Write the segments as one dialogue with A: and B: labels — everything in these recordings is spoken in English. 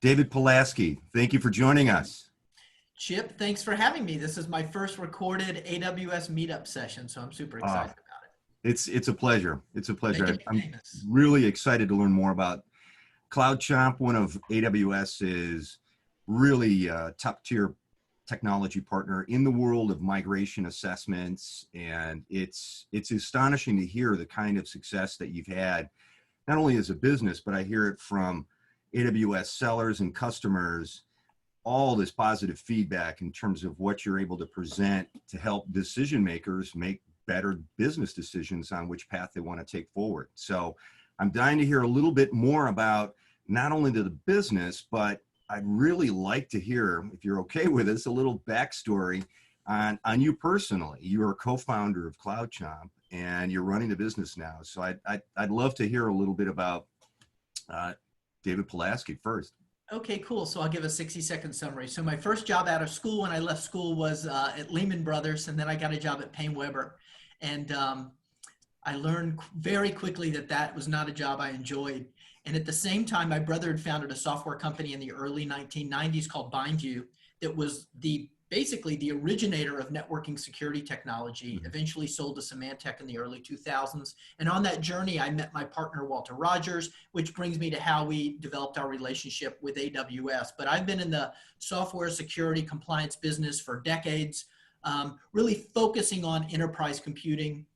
A: David Pulaski, thank you for joining us.
B: Chip, thanks for having me. This is my first recorded AWS meetup session, so I'm super
A: Uh,
B: excited about it.
A: it's a pleasure. It's a
B: Making
A: pleasure.
B: me
A: I'm
B: famous.
A: really excited to learn more about CloudChomp, one of AWS's really top tier technology partner in the world of migration assessments. And it's astonishing to hear the kind of success that you've had, not only as a business, but I hear it from AWS sellers and customers, all this positive feedback in terms of what you're able to present to help decision makers make better business decisions on which path they want to take forward. So I'm dying to hear a little bit more about not only the business, but I'd really like to hear, if you're okay with this, a little backstory on you personally. You're a co-founder of CloudChomp and you're running the business now. So I'd love to hear a little bit about David Pulaski first.
B: Okay, cool. So I'll give a 60-second summary. So my first job out of school when I left school was at Lehman Brothers, and then I got a job at Payne Weber. And I learned very quickly that that was not a job I enjoyed. And at the same time, my brother had founded a software company in the early 1990s called BindU that was basically the originator of networking security technology, eventually sold to Symantec in the early 2000s. And on that journey, I met my partner, Walter Rogers, which brings me to how we developed our relationship with AWS. But I've been in the software security compliance business for decades, really focusing on enterprise computing,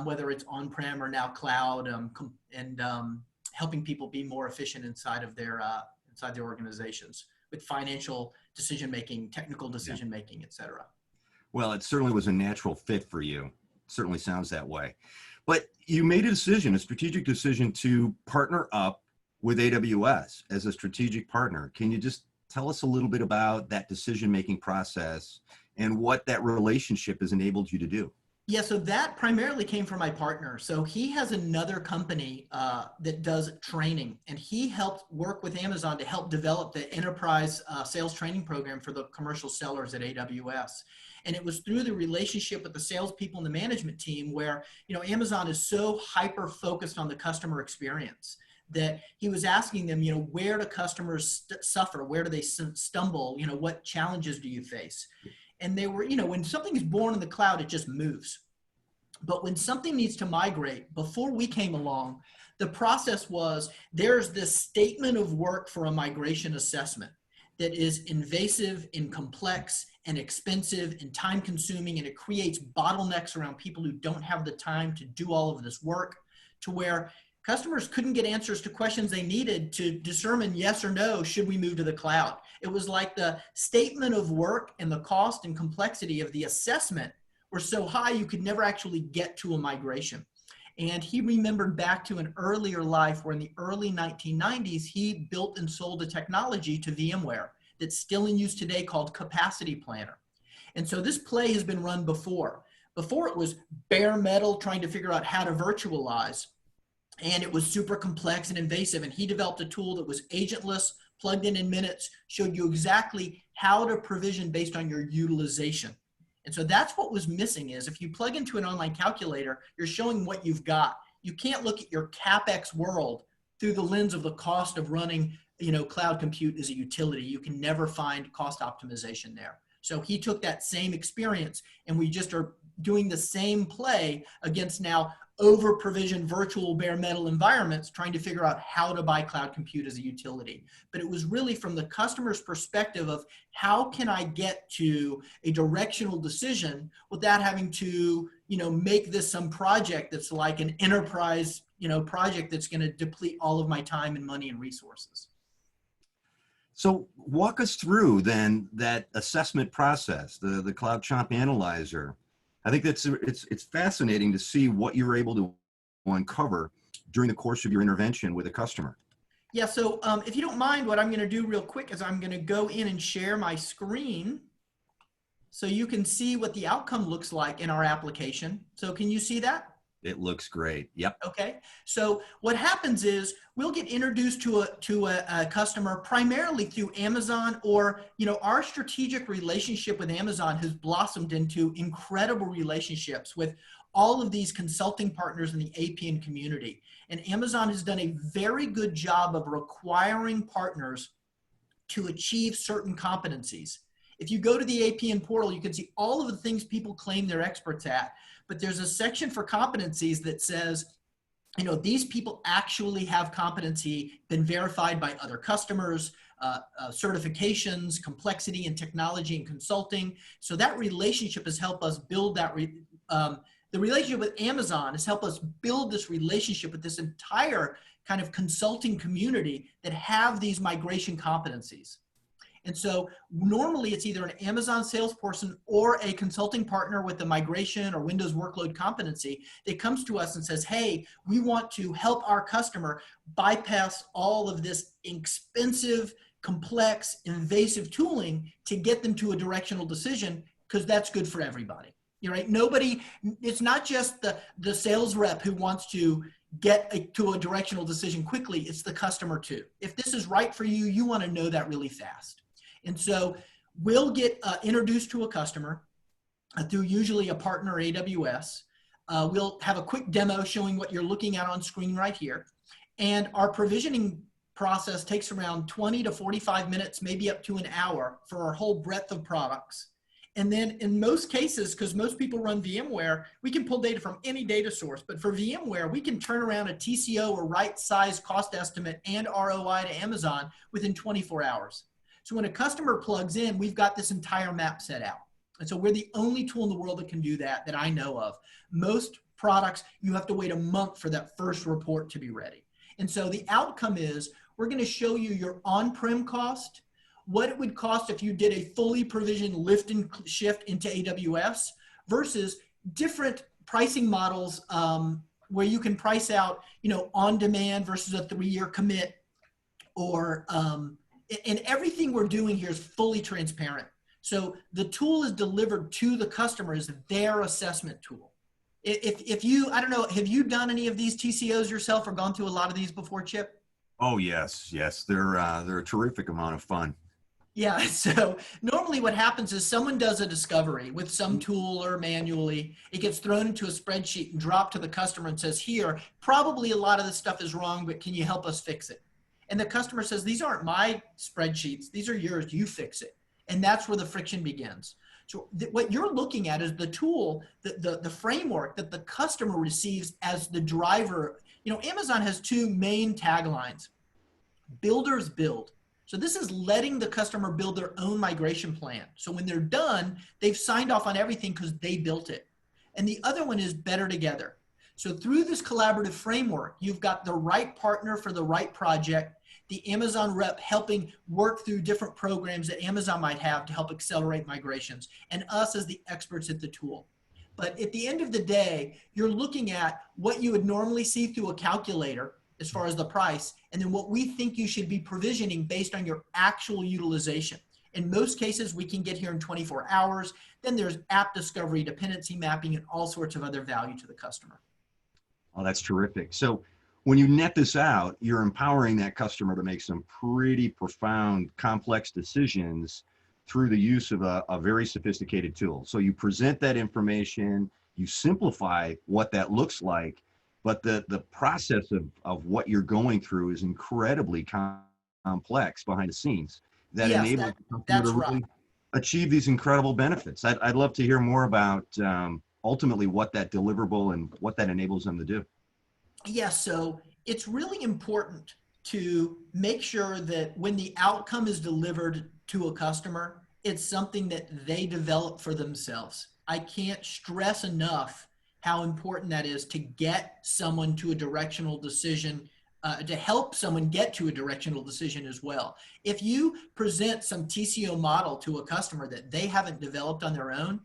B: whether it's on-prem or now cloud, and helping people be more efficient inside their organizations with financial decision-making, technical decision-making, et cetera.
A: Well, it certainly was a natural fit for you. Certainly sounds that way. But you made a decision, a strategic decision to partner up with AWS as a strategic partner. Can you just tell us a little bit about that decision-making process and what that relationship has enabled you to do?
B: Yeah, so that primarily came from my partner. So he has another company that does training, and he helped work with Amazon to help develop the enterprise sales training program for the commercial sellers at AWS. And it was through the relationship with the salespeople and the management team where, Amazon is so hyper focused on the customer experience that he was asking them, where do customers suffer? Where do they stumble? What challenges do you face? And they were, when something is born in the cloud, it just moves. But when something needs to migrate, before we came along, the process was there's this statement of work for a migration assessment that is invasive and complex and expensive and time consuming, and it creates bottlenecks around people who don't have the time to do all of this work, to where customers couldn't get answers to questions they needed to determine yes or no, should we move to the cloud? It was like the statement of work and the cost and complexity of the assessment were so high you could never actually get to a migration. And he remembered back to an earlier life where in the early 1990s, he built and sold a technology to VMware that's still in use today called Capacity Planner. And so this play has been run before. Before it was bare metal trying to figure out how to virtualize. And it was super complex and invasive. And he developed a tool that was agentless, plugged in minutes, showed you exactly how to provision based on your utilization. And so that's what was missing is if you plug into an online calculator, you're showing what you've got. You can't look at your CapEx world through the lens of the cost of running, cloud compute as a utility. You can never find cost optimization there. So he took that same experience and we just are doing the same play against now over provisioned virtual bare metal environments, trying to figure out how to buy cloud compute as a utility. But it was really from the customer's perspective of how can I get to a directional decision without having to, make this some project that's like an enterprise, project that's going to deplete all of my time and money and resources.
A: So walk us through then that assessment process, the CloudChomp analyzer. I think it's fascinating to see what you're able to uncover during the course of your intervention with a customer.
B: Yeah, so if you don't mind, what I'm going to do real quick is I'm going to go in and share my screen so you can see what the outcome looks like in our application. So can you see that?
A: It looks great. Yep.
B: Okay. So what happens is we'll get introduced to a customer primarily through Amazon, or, our strategic relationship with Amazon has blossomed into incredible relationships with all of these consulting partners in the APN community. And Amazon has done a very good job of requiring partners to achieve certain competencies. If you go to the APN portal, you can see all of the things people claim they're experts at, but there's a section for competencies that says, you know, these people actually have competency, been verified by other customers, certifications, complexity in technology and consulting. So that relationship has helped us build that. The relationship with Amazon has helped us build this relationship with this entire kind of consulting community that have these migration competencies. And so normally it's either an Amazon salesperson or a consulting partner with the migration or Windows workload competency that comes to us and says, hey, we want to help our customer bypass all of this expensive, complex, invasive tooling to get them to a directional decision, because that's good for everybody. You're right. Nobody, it's not just the sales rep who wants to get to a directional decision quickly. It's the customer too. If this is right for you, you want to know that really fast. And so we'll get introduced to a customer through usually a partner AWS. We'll have a quick demo showing what you're looking at on screen right here. And our provisioning process takes around 20 to 45 minutes, maybe up to an hour for our whole breadth of products. And then in most cases, because most people run VMware, we can pull data from any data source. But for VMware, we can turn around a TCO or right size cost estimate and ROI to Amazon within 24 hours. So when a customer plugs in, we've got this entire map set out. And so we're the only tool in the world that can do that I know of. Most products, you have to wait a month for that first report to be ready. And so the outcome is we're going to show you your on-prem cost, what it would cost if you did a fully provisioned lift and shift into AWS versus different pricing models where you can price out, you know, on demand versus a 3-year commit, or and everything we're doing here is fully transparent. So the tool is delivered to the customer as their assessment tool. If you, I don't know, have you done any of these TCOs yourself or gone through a lot of these before, Chip?
A: Oh, yes. They're a terrific amount of fun.
B: Yeah, so normally what happens is someone does a discovery with some tool or manually. It gets thrown into a spreadsheet and dropped to the customer and says, here, probably a lot of this stuff is wrong, but can you help us fix it? And the customer says, these aren't my spreadsheets. These are yours. You fix it. And that's where the friction begins. So what you're looking at is the tool, the framework that the customer receives as the driver. You know, Amazon has 2 main taglines. Builders build. So this is letting the customer build their own migration plan. So when they're done, they've signed off on everything because they built it. And the other one is better together. So through this collaborative framework, you've got the right partner for the right project, the Amazon rep helping work through different programs that Amazon might have to help accelerate migrations, and us as the experts at the tool. But at the end of the day, you're looking at what you would normally see through a calculator as far as the price, and then what we think you should be provisioning based on your actual utilization. In most cases, we can get here in 24 hours. Then there's app discovery, dependency mapping, and all sorts of other value to the customer.
A: Oh, that's terrific. So when you net this out, you're empowering that customer to make some pretty profound, complex decisions through the use of a very sophisticated tool. So you present that information, you simplify what that looks like, but the process of what you're going through is incredibly complex behind the scenes that enables the customer to really achieve these incredible benefits. I'd love to hear more about ultimately what that deliverable and what that enables them to do.
B: Yes, so it's really important to make sure that when the outcome is delivered to a customer, it's something that they develop for themselves. I can't stress enough how important that is to get someone to a directional decision, to help someone get to a directional decision as well. If you present some TCO model to a customer that they haven't developed on their own,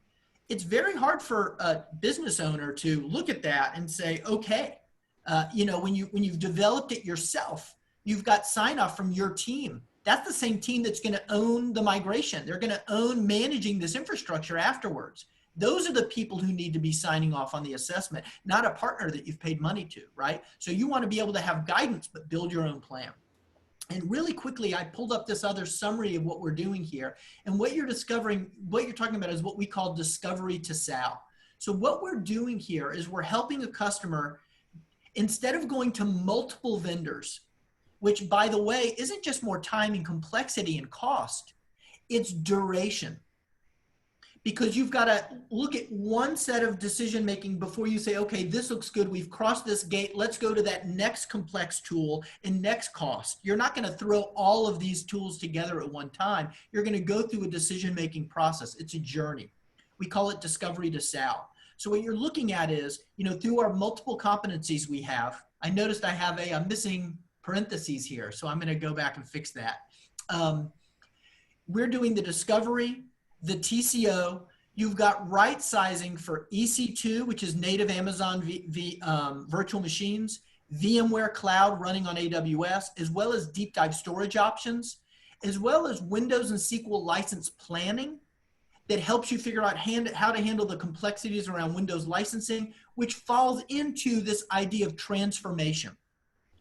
B: it's very hard for a business owner to look at that and say, okay, you know, when you've developed it yourself, you've got sign off from your team. That's the same team that's going to own the migration. They're going to own managing this infrastructure afterwards. Those are the people who need to be signing off on the assessment, not a partner that you've paid money to, right? So you want to be able to have guidance, but build your own plan. And really quickly, I pulled up this other summary of what we're doing here. And what you're discovering, what you're talking about is what we call discovery to sal. So what we're doing here is we're helping a customer, instead of going to multiple vendors, which, by the way, isn't just more time and complexity and cost, it's duration. Because you've got to look at one set of decision making before you say, okay, this looks good, we've crossed this gate, let's go to that next complex tool and next cost. You're not going to throw all of these tools together at one time. You're going to go through a decision making process. It's a journey. We call it discovery to sal. So what you're looking at is, through our multiple competencies we have, I noticed I have a missing parentheses here, so I'm going to go back and fix that. We're doing the discovery, the TCO. You've got right sizing for EC2, which is native Amazon virtual machines, VMware Cloud running on AWS, as well as deep dive storage options, as well as Windows and SQL license planning that helps you figure out how to handle the complexities around Windows licensing, which falls into this idea of transformation.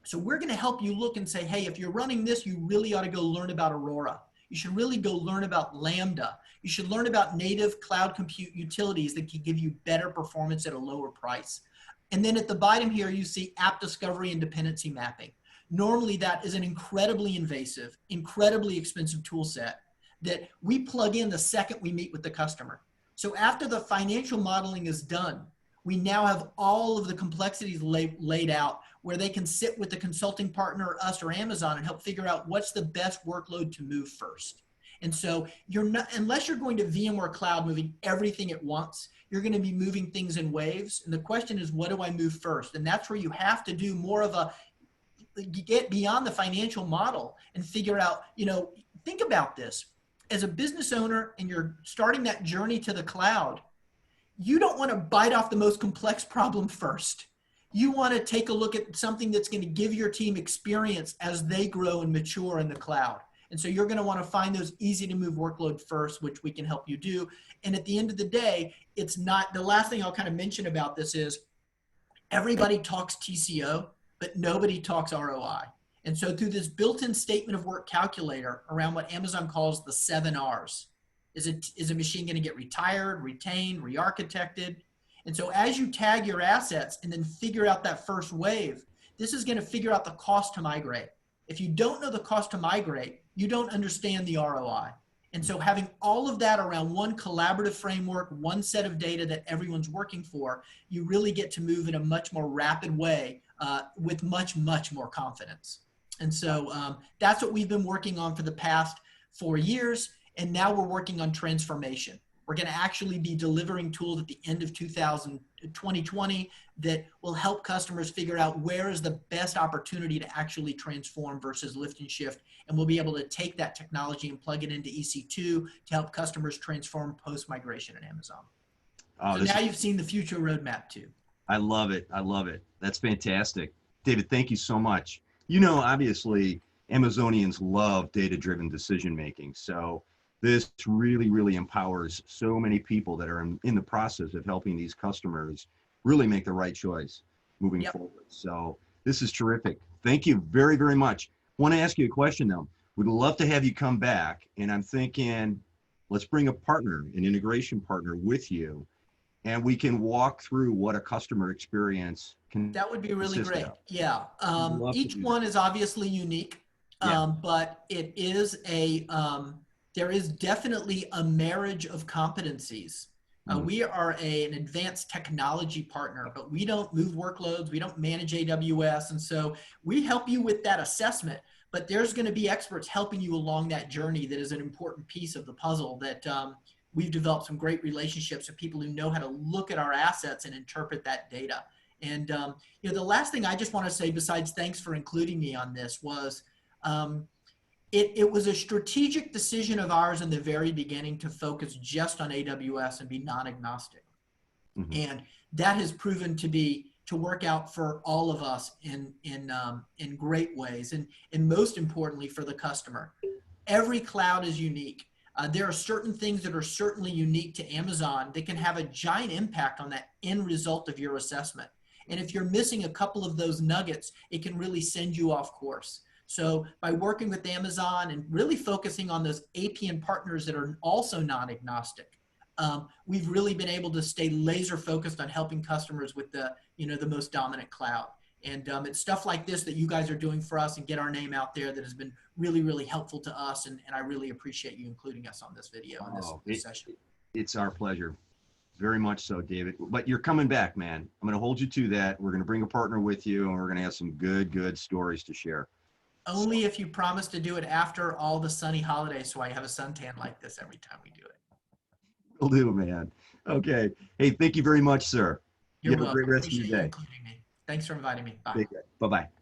B: So we're going to help you look and say, hey, if you're running this, you really ought to go learn about Aurora. You should really go learn about Lambda. You should learn about native cloud compute utilities that can give you better performance at a lower price. And then at the bottom here, you see app discovery and dependency mapping. Normally, that is an incredibly invasive, incredibly expensive tool set that we plug in the second we meet with the customer. So after the financial modeling is done, we now have all of the complexities laid out where they can sit with the consulting partner, or us or Amazon, and help figure out what's the best workload to move first. And so you're not, unless you're going to VMware Cloud moving everything at once, you're going to be moving things in waves. And the question is, what do I move first? And that's where you have to do more of get beyond the financial model and figure out, think about this. As a business owner and you're starting that journey to the cloud, you don't want to bite off the most complex problem first. You want to take a look at something that's going to give your team experience as they grow and mature in the cloud. And so you're going to want to find those easy to move workload first, which we can help you do. And at the end of the day, it's not, the last thing I'll kind of mention about this is everybody talks TCO, but nobody talks ROI. And so through this built-in statement of work calculator around what Amazon calls the 7 R's, is a machine going to get retired, retained, re-architected? And so as you tag your assets and then figure out that first wave, this is going to figure out the cost to migrate. If you don't know the cost to migrate, you don't understand the ROI. And so having all of that around one collaborative framework, one set of data that everyone's working for, you really get to move in a much more rapid way with much, much more confidence. And so that's what we've been working on for the past 4 years. And now we're working on transformation. We're going to actually be delivering tools at the end of 2020 that will help customers figure out where is the best opportunity to actually transform versus lift and shift. And we'll be able to take that technology and plug it into EC2 to help customers transform post-migration at Amazon. So now you've seen the future roadmap too.
A: I love it. I love it. That's fantastic. David, thank you so much. Obviously, Amazonians love data-driven decision-making. So this really, really empowers so many people that are in the process of helping these customers really make the right choice moving forward. So this is terrific. Thank you very, very much. I want to ask you a question though. We'd love to have you come back, and I'm thinking, let's bring a partner, an integration partner with you, and we can walk through what a customer experience can.
B: That would be really great.
A: Of.
B: Yeah. Each one is obviously unique, but it is there is definitely a marriage of competencies. We are an advanced technology partner, but we don't move workloads. We don't manage AWS. And so we help you with that assessment, but there's going to be experts helping you along that journey. That is an important piece of the puzzle that we've developed some great relationships with people who know how to look at our assets and interpret that data. And the last thing I just want to say, besides thanks for including me on this, was it was a strategic decision of ours in the very beginning to focus just on AWS and be non-agnostic. Mm-hmm. And that has proven to work out for all of us in great ways. And most importantly for the customer, every cloud is unique. There are certain things that are certainly unique to Amazon that can have a giant impact on that end result of your assessment. And if you're missing a couple of those nuggets, it can really send you off course. So by working with Amazon and really focusing on those APN partners that are also non-agnostic, we've really been able to stay laser focused on helping customers with the most dominant cloud. And it's stuff like this that you guys are doing for us and get our name out there that has been really, really helpful to us. And I really appreciate you including us on this video and this session.
A: It's our pleasure. Very much so, David. But you're coming back, man. I'm going to hold you to that. We're going to bring a partner with you, and we're going to have some good stories to share.
B: Only if you promise to do it after all the sunny holidays, so I have a suntan like this every time we do it.
A: Will do, man. Okay. Hey, thank you very much, sir.
B: You're
A: you have
B: welcome.
A: a great rest of
B: Appreciate
A: your day.
B: you including me. Thanks for inviting me. Bye.
A: Bye-bye.